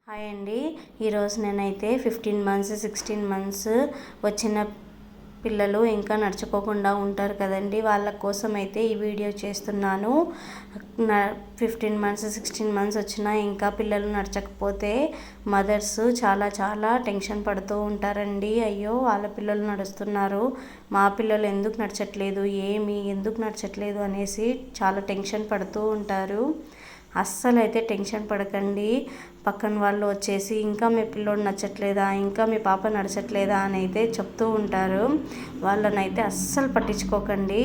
Hi అండి. ఈరోజు నేనైతే 15 మంత్స్ 16 మంత్స్ వచ్చిన పిల్లలు ఇంకా నడుచుకోకుండా ఉంటారు కదండి, వాళ్ళ కోసం అయితే ఈ వీడియో చేస్తున్నాను. 15 మంత్స్ 16 మంత్స్ వచ్చినా ఇంకా పిల్లలు నడచకపోతే మదర్స్ చాలా టెన్షన్ పడుతూ ఉంటారండి. అయ్యో వాళ్ళ పిల్లలు నడుస్తున్నారు, మా పిల్లలు ఎందుకు నడచట్లేదు, ఎందుకు నడచట్లేదు అనేసి చాలా టెన్షన్ పడుతూ ఉంటారు. అస్సలు అయితే టెన్షన్ పడకండి. పక్కన వాళ్ళు వచ్చేసి ఇంకా మీ పిల్లోడు నచ్చట్లేదా, ఇంకా మీ పాప నడచట్లేదా అని అయితే చెప్తూ ఉంటారు. వాళ్ళనైతే అస్సలు పట్టించుకోకండి.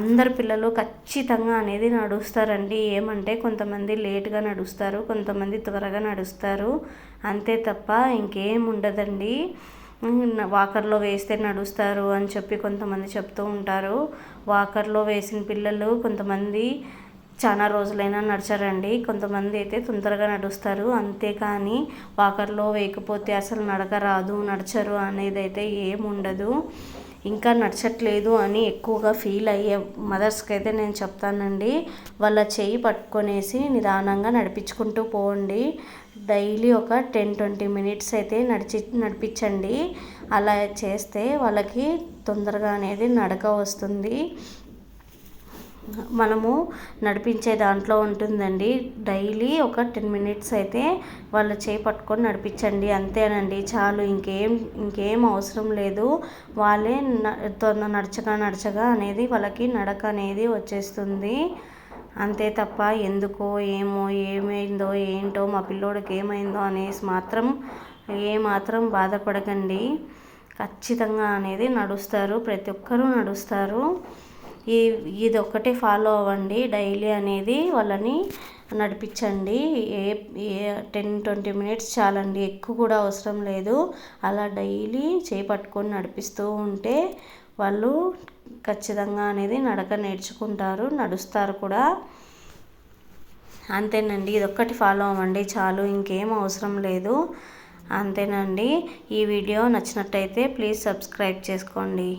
అందరు పిల్లలు ఖచ్చితంగా అనేది నడుస్తారండి. ఏమంటే కొంతమంది లేట్గా నడుస్తారు, కొంతమంది త్వరగా నడుస్తారు, అంతే తప్ప ఇంకేం ఉండదండి. వాకర్లో వేస్తే నడుస్తారు అని చెప్పి కొంతమంది చెప్తూ ఉంటారు. వాకర్లో వేసిన పిల్లలు కొంతమంది చాలా రోజులైనా నడచరండి, కొంతమంది అయితే తొందరగా నడుస్తారు. అంతేకాని వాకర్లో వేయకపోతే అసలు నడక రాదు, నడచరు అనేది అయితే ఏముండదు. ఇంకా నడచట్లేదు అని ఎక్కువగా ఫీల్ అయ్యే మదర్స్కి అయితే నేను చెప్తానండి, వాళ్ళ చెయ్యి పట్టుకొనేసి నిదానంగా నడిపించుకుంటూ పోండి. డైలీ ఒక 10-20 మినిట్స్ అయితే నడిపించండి. అలా చేస్తే వాళ్ళకి తొందరగా అనేది నడక వస్తుంది. మనము నడిపించే దాంట్లో ఉంటుందండి. డైలీ ఒక 10 మినిట్స్ అయితే వాళ్ళ చేయి పట్టుకొని నడిపించండి, అంతేనండి చాలు. ఇంకేం అవసరం లేదు. వాళ్ళే నడచగా అనేది వాళ్ళకి నడక అనేది వచ్చేస్తుంది, అంతే తప్ప ఎందుకో ఏమైందో ఏంటో మా పిల్లోడికి ఏమైందో అనేసి మాత్రం బాధపడకండి. ఖచ్చితంగా అనేది నడుస్తారు, ప్రతి ఒక్కరూ నడుస్తారు. ఇది ఒక్కటే ఫాలో అవ్వండి. డైలీ అనేది వాళ్ళని నడిపించండి. 10-20 మినిట్స్ చాలండి, ఎక్కువ కూడా అవసరం లేదు. అలా డైలీ చేపట్టుకొని నడిపిస్తూ ఉంటే వాళ్ళు ఖచ్చితంగా అనేది నడక నేర్చుకుంటారు, నడుస్తారు కూడా. అంతేనండి, ఇదొక్కటి ఫాలో అవ్వండి చాలు, ఇంకేం అవసరం లేదు. అంతేనండి. ఈ వీడియో నచ్చినట్టయితే ప్లీజ్ సబ్స్క్రైబ్ చేసుకోండి.